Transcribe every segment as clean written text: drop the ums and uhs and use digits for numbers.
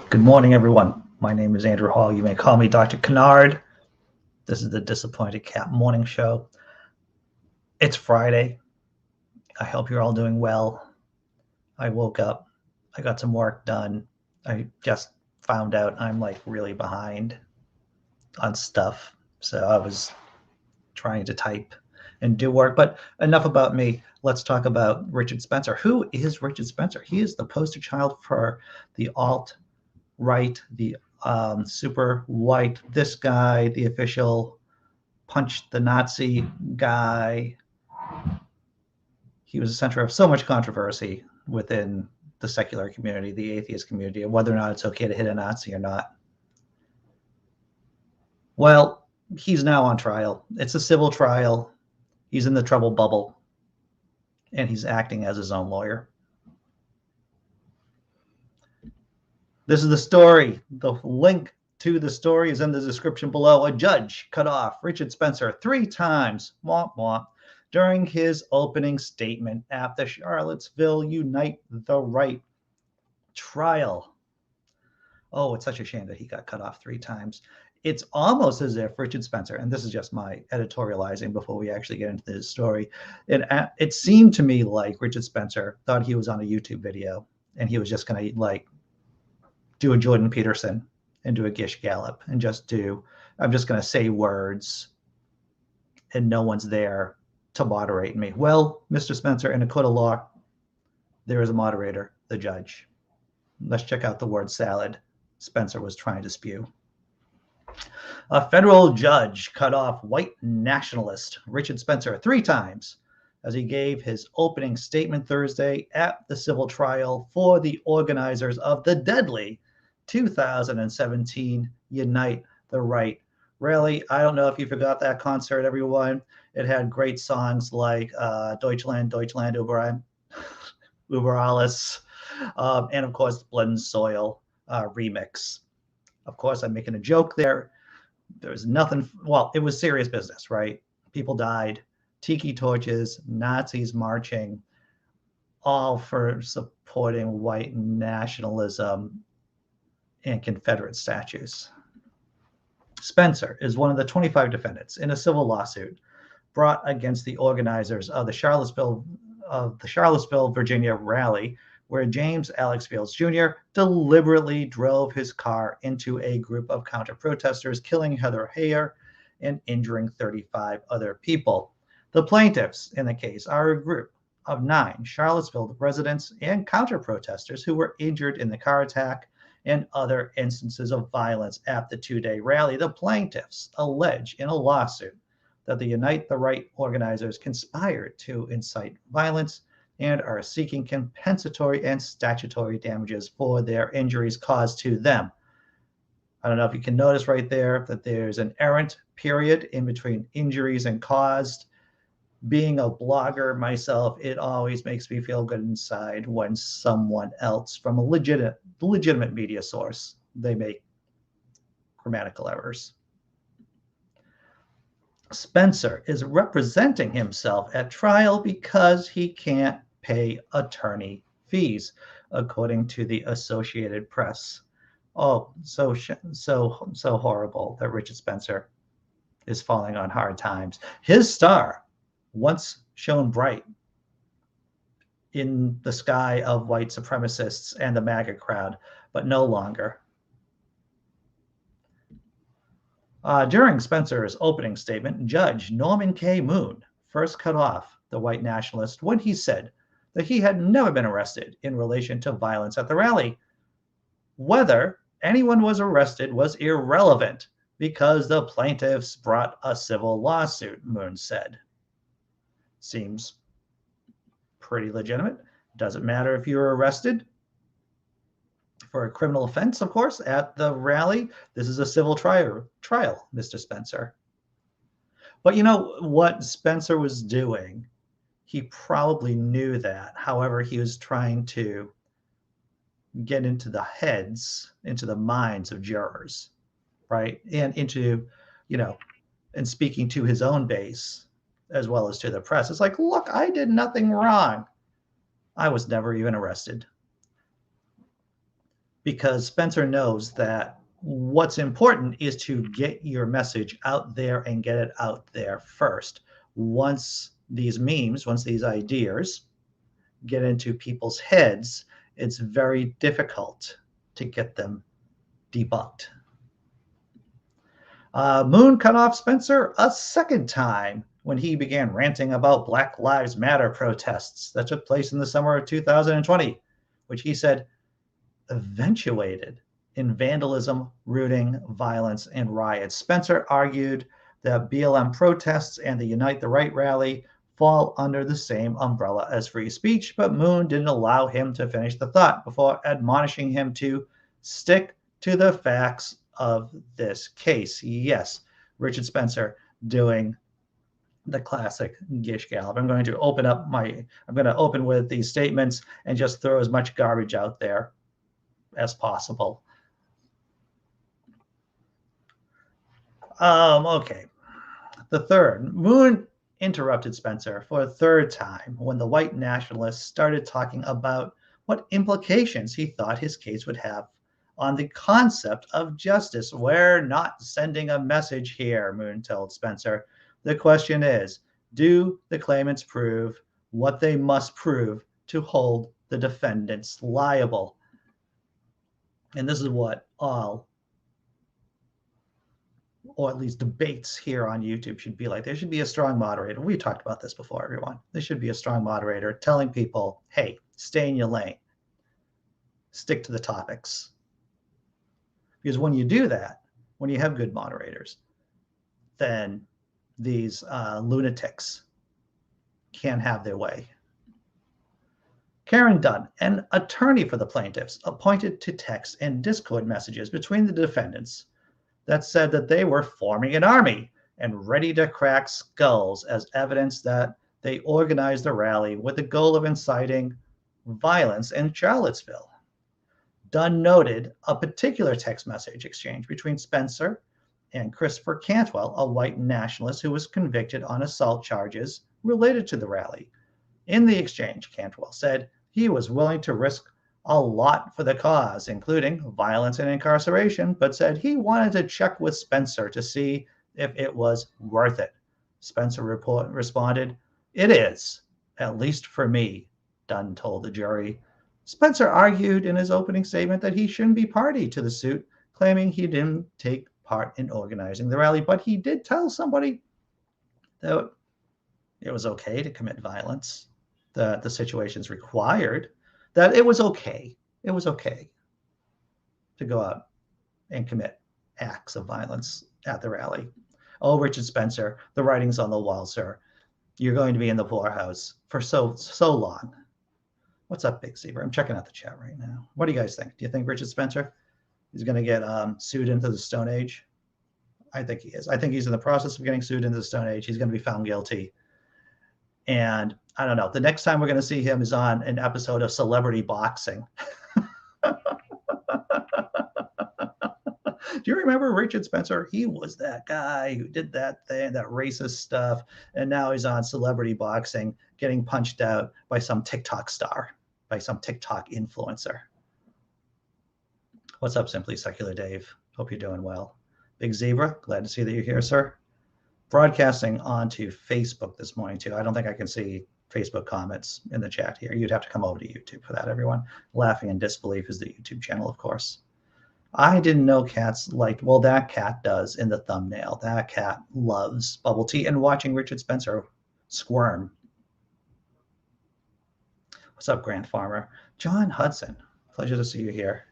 Good morning, everyone. My name is Andrew Hall. You may call me Dr. Kennard. This is the Disappointed Cat Morning Show. It's Friday. I hope you're all doing well. I woke up. I got some work done. I just found out I'm like really behind on stuff. So I was trying to type and do work. But enough about me. Let's talk about Richard Spencer. Who is Richard Spencer? He is the poster child for the alt-right, the super white, this guy, the official punch the Nazi guy. He was the center of so much controversy within the secular community, the atheist community, and whether or not it's okay to hit a Nazi or not. Well, he's now on trial. It's a civil trial. He's in the trouble bubble, and he's acting as his own lawyer. This is the story. The link to the story is in the description below. A judge cut off Richard Spencer 3 times during his opening statement at the Charlottesville Unite the Right trial. Oh, it's such a shame that he got cut off 3 times. It's almost as if Richard Spencer, and this is just my editorializing before we actually get into this story, it seemed to me like Richard Spencer thought he was on a YouTube video and he was just going to like do a Jordan Peterson and do a Gish Gallop and I'm just going to say words and no one's there to moderate me. Well, Mr. Spencer, in a court of law, there is a moderator, the judge. Let's check out the word salad Spencer was trying to spew. A federal judge cut off white nationalist Richard Spencer 3 times as he gave his opening statement Thursday at the civil trial for the organizers of the deadly 2017 Unite the Right rally. I don't know if you forgot that concert, everyone. It had great songs like Deutschland, Deutschland, über alles, and of course, Blood and Soil remix. Of course, I'm making a joke there. There's nothing, well, it was serious business, right? People died, tiki torches, Nazis marching, all for supporting white nationalism and Confederate statues. Spencer is one of the 25 defendants in a civil lawsuit brought against the organizers of the Charlottesville, Virginia rally, where James Alex Fields Jr. deliberately drove his car into a group of counter-protesters, killing Heather Heyer and injuring 35 other people. The plaintiffs in the case are a group of 9 Charlottesville residents and counter-protesters who were injured in the car attack and other instances of violence at the 2-day rally. The plaintiffs allege in a lawsuit that the Unite the Right organizers conspired to incite violence and are seeking compensatory and statutory damages for their injuries caused to them. I don't know if you can notice right there that there's an errant period in between injuries and caused. Being a blogger myself, it always makes me feel good inside when someone else from a legitimate media source, they make grammatical errors. Spencer is representing himself at trial because he can't pay attorney fees, according to the Associated Press. Oh, so horrible that Richard Spencer is falling on hard times. His star, once shone bright in the sky of white supremacists and the MAGA crowd, but no longer. During Spencer's opening statement, Judge Norman K. Moon first cut off the white nationalist when he said that he had never been arrested in relation to violence at the rally. Whether anyone was arrested was irrelevant because the plaintiffs brought a civil lawsuit, Moon said. Seems pretty legitimate. Doesn't matter if you were arrested for a criminal offense, of course, at the rally. This is a civil trial, Mr. Spencer. But you know what Spencer was doing? He probably knew that. However, he was trying to get into the heads, into the minds of jurors, right? And into, and speaking to his own base as well as to the press. It's like, look, I did nothing wrong. I was never even arrested. because Spencer knows that what's important is to get your message out there and get it out there first. Once these memes, once these ideas get into people's heads, it's very difficult to get them debunked. Moon cut off Spencer a second time when he began ranting about Black Lives Matter protests that took place in the summer of 2020, which he said eventuated in vandalism, looting, violence, and riots. Spencer argued that BLM protests and the Unite the Right rally fall under the same umbrella as free speech, but Moon didn't allow him to finish the thought before admonishing him to stick to the facts of this case. Yes, Richard Spencer doing the classic Gish Gallop. I'm going to open with these statements and just throw as much garbage out there as possible. Okay. The third, Moon interrupted Spencer for a third time when the white nationalists started talking about what implications he thought his case would have on the concept of justice. We're not sending a message here, Moon told Spencer. The question is, do the claimants prove what they must prove to hold the defendants liable? And this is what all, or at least debates here on YouTube should be like. There should be a strong moderator. We talked about this before, everyone. There should be a strong moderator telling people, hey, stay in your lane. Stick to the topics. Because when you do that, when you have good moderators, then these lunatics can't have their way. Karen Dunn, an attorney for the plaintiffs, appointed to text and Discord messages between the defendants that said that they were forming an army and ready to crack skulls as evidence that they organized the rally with the goal of inciting violence in Charlottesville. Dunn noted a particular text message exchange between Spencer and Christopher Cantwell, a white nationalist who was convicted on assault charges related to the rally. In the exchange, Cantwell said he was willing to risk a lot for the cause, including violence and incarceration, but said he wanted to check with Spencer to see if it was worth it. Spencer responded, "It is, at least for me," Dunn told the jury. Spencer argued in his opening statement that he shouldn't be party to the suit, claiming he didn't take part in organizing the rally, but he did tell somebody that it was okay to commit violence, that the situations required, that it was okay. It was okay to go out and commit acts of violence at the rally. Oh, Richard Spencer, the writing's on the wall, sir. You're going to be in the poorhouse for so long. What's up, Big Zebra? I'm checking out the chat right now. What do you guys think? Do you think Richard Spencer is going to get sued into the Stone Age? I think he is. I think he's in the process of getting sued into the Stone Age. He's going to be found guilty. And I don't know. The next time we're going to see him is on an episode of Celebrity Boxing. Do you remember Richard Spencer? He was that guy who did that thing, that racist stuff. And now he's on Celebrity Boxing getting punched out by some TikTok star, by some TikTok influencer. What's up, Simply Secular Dave? Hope you're doing well. Big Zebra, glad to see that you're here, sir. Broadcasting onto Facebook this morning, too. I don't think I can see Facebook comments in the chat here. You'd have to come over to YouTube for that, everyone. Laughing in Disbelief is the YouTube channel, of course. I didn't know cats liked, well, that cat does in the thumbnail. That cat loves bubble tea and watching Richard Spencer squirm. What's up, Grant Farmer? John Hudson, pleasure to see you here.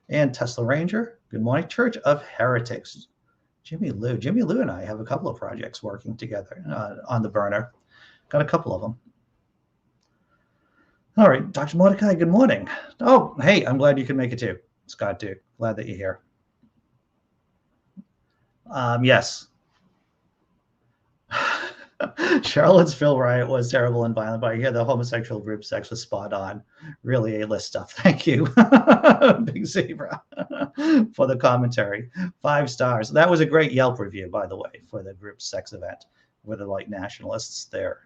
And Tesla Ranger, good morning. Church of Heretics, Jimmy Lou. Jimmy Lou and I have a couple of projects working together on the burner. Got a couple of them. All right, Dr. Mordecai, good morning. Oh, hey, I'm glad you could make it too. Scott Duke, glad that you're here. Yes. Charlottesville riot was terrible and violent, but I hear the homosexual group sex was spot on. Really A-list stuff. Thank you, Big Zebra, for the commentary. 5 stars. That was a great Yelp review, by the way, for the group sex event with the white nationalists there.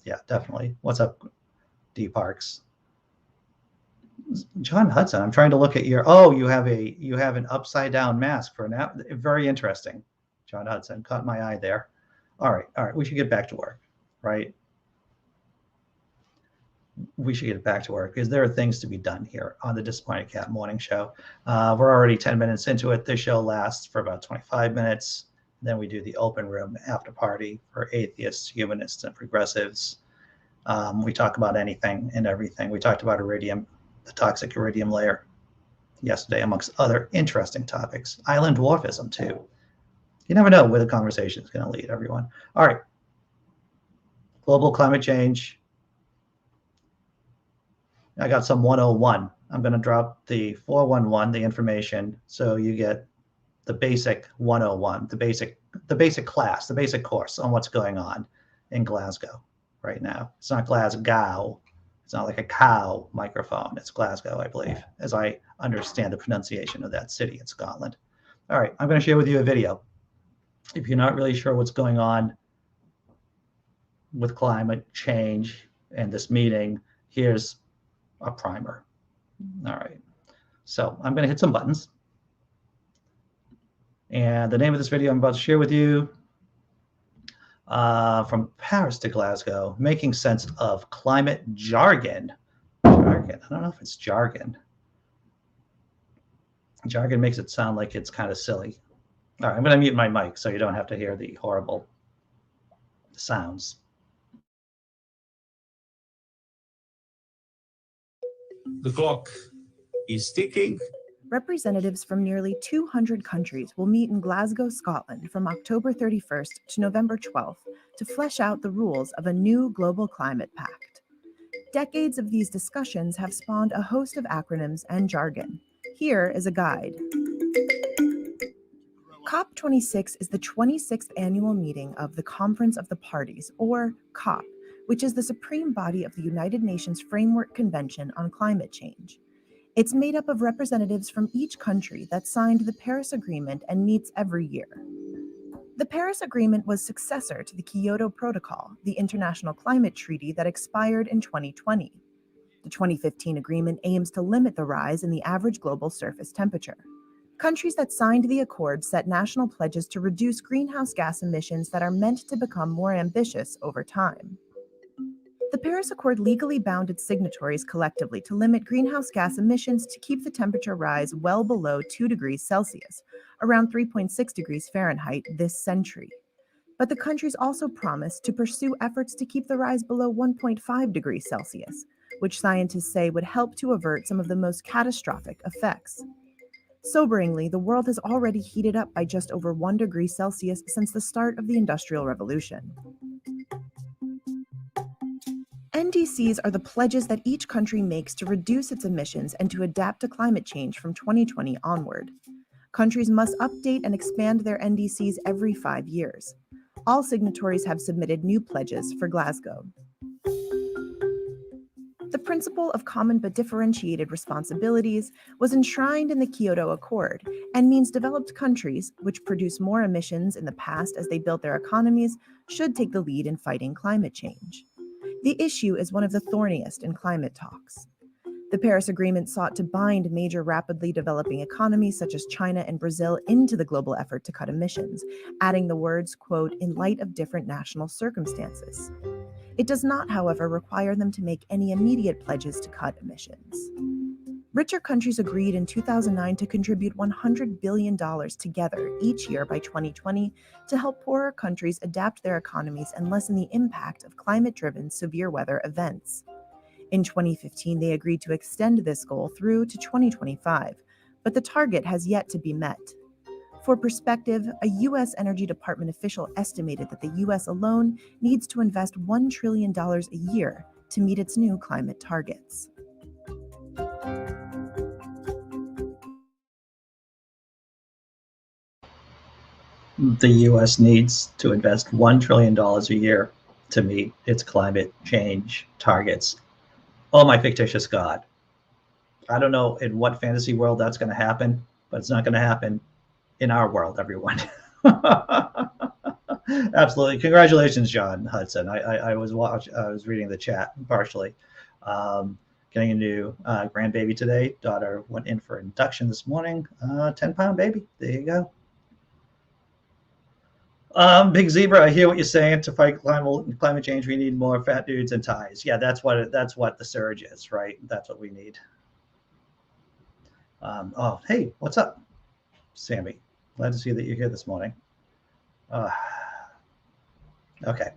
Yeah, definitely. What's up, Dee Parks? John Hudson, I'm trying to look at your, oh, you have an upside down mask for an app. Very interesting. John Hudson, caught my eye there. All right, we should get back to work, right? We should get back to work because there are things to be done here on the Disappointed Cat Morning Show. We're already 10 minutes into it. This show lasts for about 25 minutes. Then we do the open room after party for atheists, humanists, and progressives. We talk about anything and everything. We talked about iridium, the toxic iridium layer yesterday, amongst other interesting topics. Island dwarfism, too. You never know where the conversation is going to lead, everyone. All right. Global climate change. I got some 101. I'm going to drop the 411, the information, so you get the basic 101, the basic class, the basic course on what's going on in Glasgow right now. It's not Glasgow. It's not like a cow microphone. It's Glasgow, I believe, as I understand the pronunciation of that city in Scotland. All right, I'm going to share with you a video. If you're not really sure what's going on with climate change and this meeting, here's a primer. All right, so I'm going to hit some buttons. And the name of this video I'm about to share with you, from Paris to Glasgow, making sense of climate jargon. Jargon, I don't know if it's jargon. Jargon makes it sound like it's kind of silly. All right, I'm going to mute my mic so you don't have to hear the horrible sounds. The clock is ticking. Representatives from nearly 200 countries will meet in Glasgow, Scotland from October 31st to November 12th to flesh out the rules of a new global climate pact. Decades of these discussions have spawned a host of acronyms and jargon. Here is a guide. COP26 is the 26th annual meeting of the Conference of the Parties, or COP, which is the supreme body of the United Nations Framework Convention on Climate Change. It's made up of representatives from each country that signed the Paris Agreement and meets every year. The Paris Agreement was successor to the Kyoto Protocol, the international climate treaty that expired in 2020. The 2015 agreement aims to limit the rise in the average global surface temperature. Countries that signed the accord set national pledges to reduce greenhouse gas emissions that are meant to become more ambitious over time. The Paris Accord legally bound its signatories collectively to limit greenhouse gas emissions to keep the temperature rise well below 2 degrees Celsius, around 3.6 degrees Fahrenheit this century. But the countries also promised to pursue efforts to keep the rise below 1.5 degrees Celsius, which scientists say would help to avert some of the most catastrophic effects. Soberingly, the world has already heated up by just over 1 degree Celsius since the start of the Industrial Revolution. NDCs are the pledges that each country makes to reduce its emissions and to adapt to climate change from 2020 onward. Countries must update and expand their NDCs every 5 years. All signatories have submitted new pledges for Glasgow. The principle of common but differentiated responsibilities was enshrined in the Kyoto Accord and means developed countries, which produce more emissions in the past as they built their economies, should take the lead in fighting climate change. The issue is one of the thorniest in climate talks. The Paris Agreement sought to bind major rapidly developing economies such as China and Brazil into the global effort to cut emissions, adding the words, quote, in light of different national circumstances. It does not, however, require them to make any immediate pledges to cut emissions. Richer countries agreed in 2009 to contribute $100 billion together each year by 2020 to help poorer countries adapt their economies and lessen the impact of climate-driven severe weather events. In 2015, they agreed to extend this goal through to 2025, but the target has yet to be met. For perspective, a U.S. Energy Department official estimated that the U.S. alone needs to invest $1 trillion a year to meet its new climate targets. The U.S. needs to invest $1 trillion a year to meet its climate change targets. Oh, my fictitious God. I don't know in what fantasy world that's going to happen, but it's not going to happen in our world, everyone. Absolutely. Congratulations, John Hudson. I was reading the chat partially. getting a new grandbaby today. Daughter went in for induction this morning. 10-pound baby. There you go. Big Zebra, I hear what you're saying. To fight climate change, we need more fat dudes and ties. Yeah, that's what the surge is, right? That's what we need. Oh, hey, what's up, Sammy? Glad to see that you're here this morning. Okay,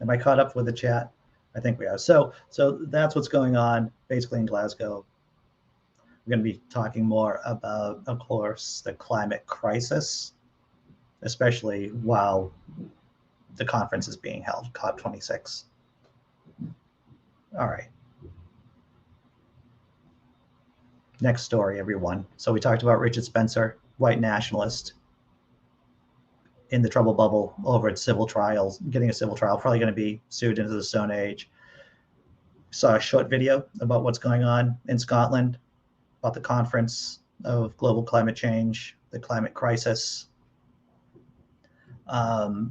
am I caught up with the chat? I think we are. So that's what's going on basically in Glasgow. We're going to be talking more about, of course, the climate crisis, especially while the conference is being held, COP26. All right. Next story, everyone. So we talked about Richard Spencer, white nationalist, in the trouble bubble over at civil trials, getting a civil trial, probably going to be sued into the Stone Age. Saw a short video about what's going on in Scotland, about the conference of global climate change, the climate crisis. I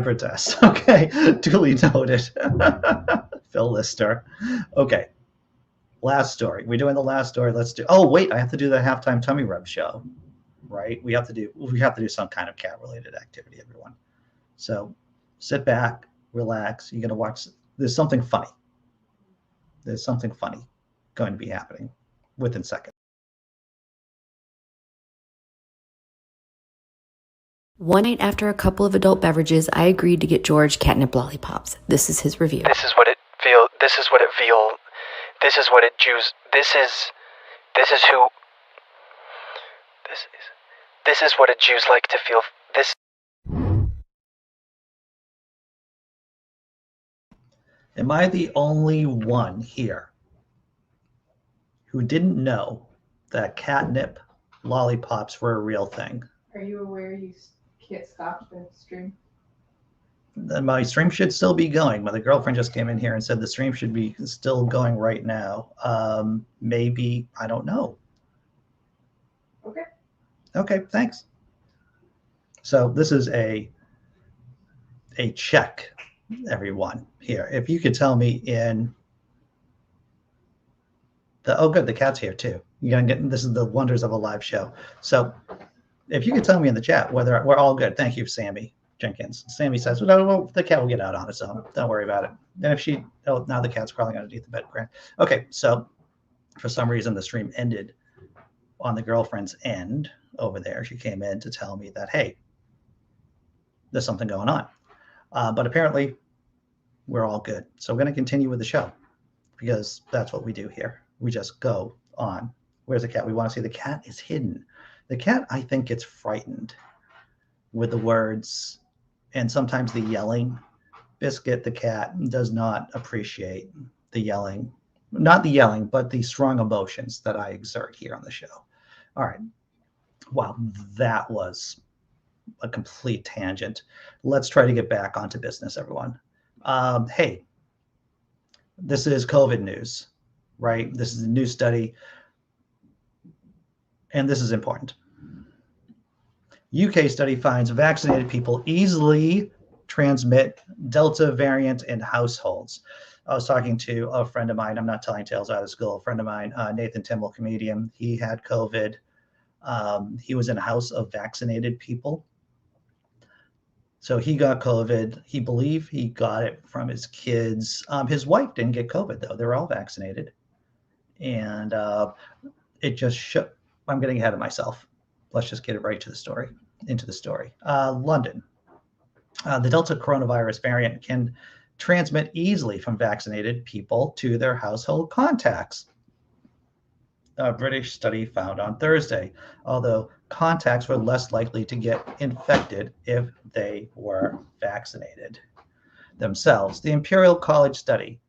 protest. Okay, duly noted. Phil Lister. Okay, last story. We're doing the last story. Let's do. Oh wait, I have to do the halftime tummy rub show, right? We have to do some kind of cat-related activity, everyone. So sit back, relax. You're gonna watch. There's something funny. There's something funny going to be happening within seconds. One night after a couple of adult beverages, I agreed to get George catnip lollipops. This is his review. This is what it juice. This is what it juice like to feel this. Am I the only one here who didn't know that catnip lollipops were a real thing? Are you aware you can't stop the stream? My stream should still be going. My girlfriend just came in here and said the stream should be still going right now. Maybe, I don't know. Okay. Okay, thanks. So this is a check, everyone here. If you could tell me in the, oh good, the cat's here too. You're gonna get, this is the wonders of a live show. So if you could tell me in the chat whether we're all good. Thank you, Sammy Jenkins. Sammy says, well, the cat will get out on its own. Don't worry about it. And if she, oh, now the cat's crawling underneath the bed. Okay, so for some reason the stream ended on the girlfriend's end over there. She came in to tell me that, hey, there's something going on. But apparently we're all good. So we're going to continue with the show because that's what we do here. We just go on. Where's the cat? We want to see the cat is hidden. The cat, I think, gets frightened with the words and sometimes the yelling. Biscuit, the cat, does not appreciate the yelling. Not the yelling, but the strong emotions that I exert here on the show. All right. Wow, that was a complete tangent. Let's try to get back onto business, everyone. Hey, this is COVID news, right? This is a new study, and this is important. UK study finds vaccinated people easily transmit Delta variant in households. I was talking to a friend of mine. I'm not telling tales out of school. A friend of mine, Nathan Timmel, comedian. He had COVID. He was in a house of vaccinated people. So he got COVID. He believed he got it from his kids. His wife didn't get COVID, though. They were all vaccinated. And it just shook. I'm getting ahead of myself. Let's just get it right to the story, into the story. London. The Delta coronavirus variant can transmit easily from vaccinated people to their household contacts. A British study found on Thursday, although contacts were less likely to get infected if they were vaccinated themselves. The Imperial College study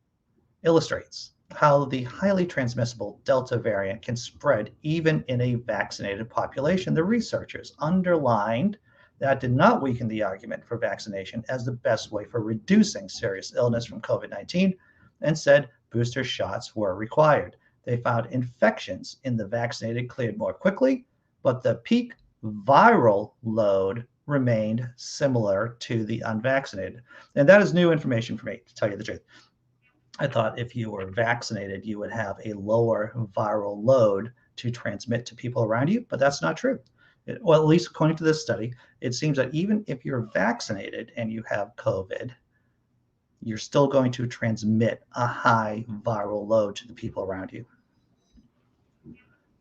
illustrates how the highly transmissible Delta variant can spread even in a vaccinated population. The researchers underlined that did not weaken the argument for vaccination as the best way for reducing serious illness from COVID-19 and said booster shots were required. They found infections in the vaccinated cleared more quickly, but the peak viral load remained similar to the unvaccinated. And that is new information for me, to tell you the truth. I thought if you were vaccinated, you would have a lower viral load to transmit to people around you, but that's not true. Well, at least according to this study, it seems that even if you're vaccinated and you have COVID, you're still going to transmit a high viral load to the people around you.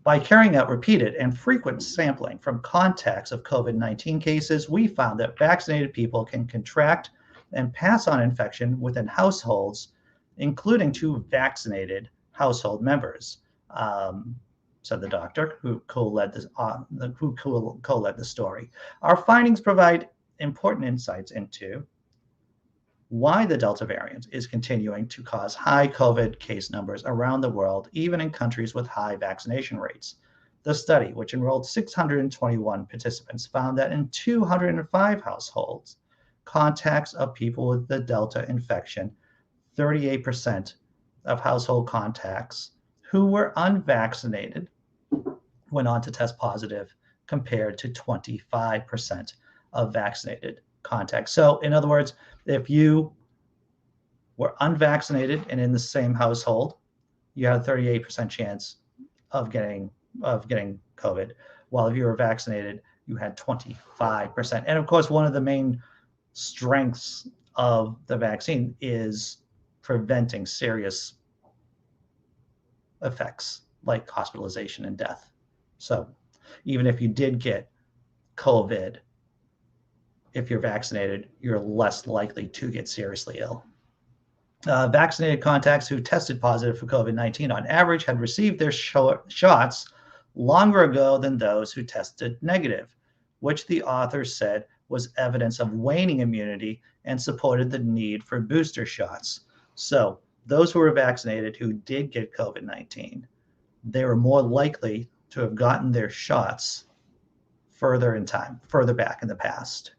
By carrying out repeated and frequent sampling from contacts of COVID-19 cases, we found that vaccinated people can contract and pass on infection within households, including to vaccinated household members, said the doctor who co-led the story. Our findings provide important insights into why the Delta variant is continuing to cause high COVID case numbers around the world, even in countries with high vaccination rates. The study, which enrolled 621 participants, found that in 205 households, contacts of people with the Delta infection, 38% of household contacts who were unvaccinated went on to test positive, compared to 25% of vaccinated contacts. So in other words, if you were unvaccinated and in the same household, you had a 38% chance of getting COVID, while if you were vaccinated, you had 25%. And of course, one of the main strengths of the vaccine is preventing serious effects like hospitalization and death. So even if you did get COVID, if you're vaccinated, you're less likely to get seriously ill. Vaccinated contacts who tested positive for COVID-19 on average had received their shots longer ago than those who tested negative, which the authors said was evidence of waning immunity and supported the need for booster shots. So those who were vaccinated who did get COVID-19, they were more likely to have gotten their shots further in time, further back in the past.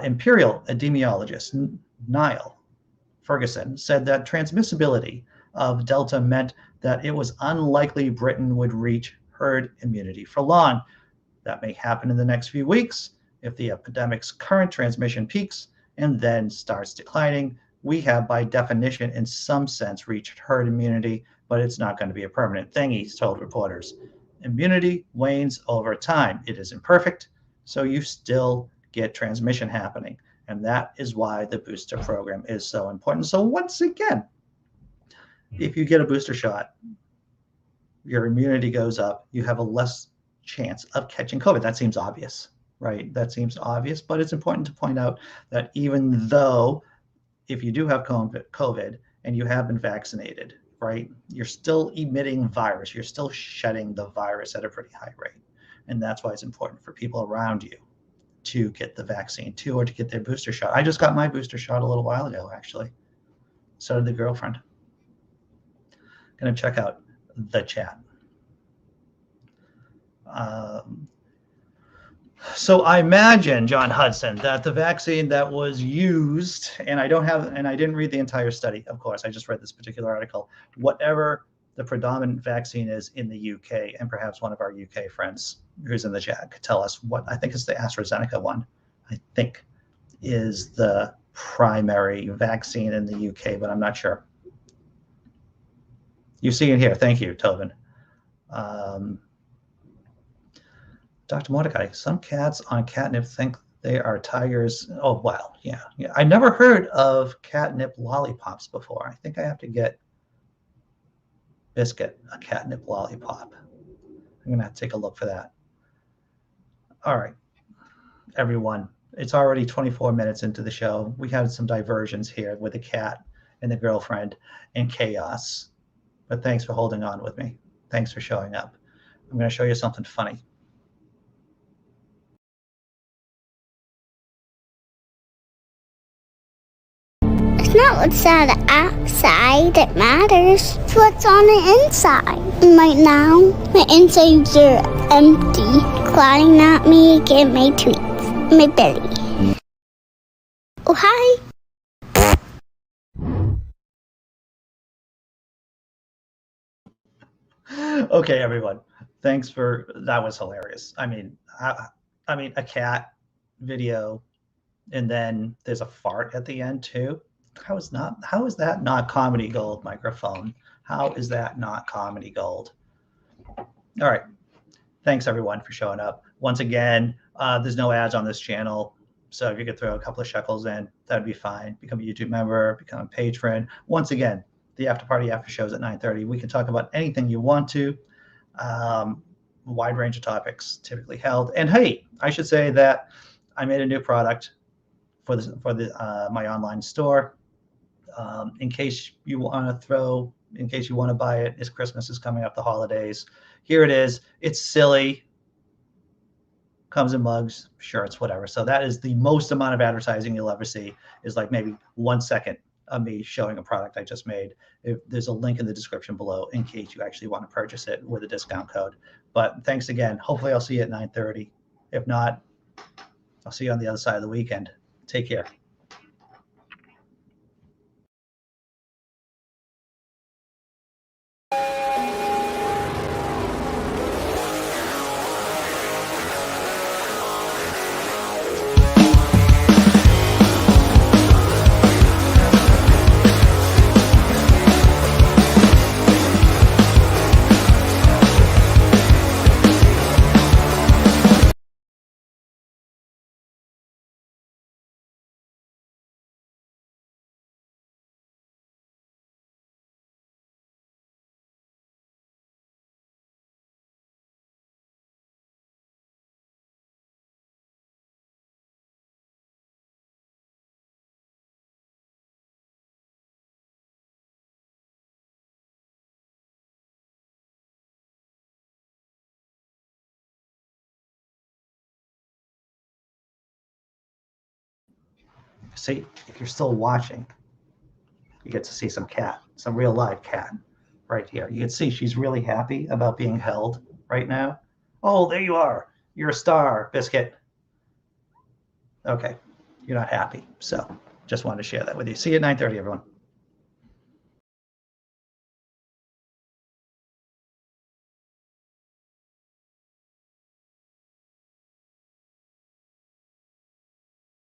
Imperial epidemiologist Niall Ferguson said that transmissibility of Delta meant that it was unlikely Britain would reach herd immunity for long. That may happen in the next few weeks if the epidemic's current transmission peaks and then starts declining. We have, by definition, in some sense, reached herd immunity, but it's not going to be a permanent thing, he's told reporters. Immunity wanes over time. It is imperfect, so you still get transmission happening. And that is why the booster program is so important. So once again, if you get a booster shot, your immunity goes up, you have a less chance of catching COVID. That seems obvious, right? That seems obvious, but it's important to point out that even though if you do have COVID and you have been vaccinated, right, you're still emitting virus. You're still shedding the virus at a pretty high rate. And that's why it's important for people around you to get the vaccine too, or to get their booster shot. I just got my booster shot a little while ago, actually. So did the girlfriend. Gonna check out the chat. So I imagine, John Hudson, that the vaccine that was used, and I didn't read the entire study, of course, I just read this particular article, whatever the predominant vaccine is in the UK, and perhaps one of our UK friends who's in the chat could tell us what, I think it's the AstraZeneca one, I think is the primary vaccine in the UK, but I'm not sure. You see it here. Thank you, Tobin. Dr. Mordecai, some cats on catnip think they are tigers. Oh, wow. Yeah. I never heard of catnip lollipops before. I think I have to get Biscuit a catnip lollipop. I'm going to have to take a look for that. All right, everyone. It's already 24 minutes into the show. We had some diversions here with the cat and the girlfriend and chaos. But thanks for holding on with me. Thanks for showing up. I'm going to show you something funny. It's not what's on the outside that matters. It's what's on the inside. And right now, my insides are empty. Clawing at me, getting my tweets, my belly. Oh, hi. Okay, everyone. Thanks for that. Was hilarious. I mean, a cat video, and then there's a fart at the end too. How is that not comedy gold, microphone? How is that not comedy gold? All right. Thanks everyone for showing up. Once again, there's no ads on this channel. So if you could throw a couple of shekels in, that'd be fine. Become a YouTube member, become a patron. Once again, the after party after shows at 9:30. We can talk about anything you want to. Wide range of topics typically held. And hey, I should say that I made a new product for my online store. In case you want to buy it, as Christmas is coming up, the holidays. Here it is. It's silly. Comes in mugs, shirts, whatever. So that is the most amount of advertising you'll ever see, is like maybe 1 second of me showing a product I just made. There's a link in the description below in case you actually want to purchase it with a discount code. But thanks again. Hopefully I'll see you at 9:30. If not, I'll see you on the other side of the weekend. Take care. See, if you're still watching, you get to see some real live cat right here. You can see she's really happy about being held right now. Oh, there you are. You're a star, Biscuit. Okay, you're not happy. So just wanted to share that with you. See you at 9:30, everyone.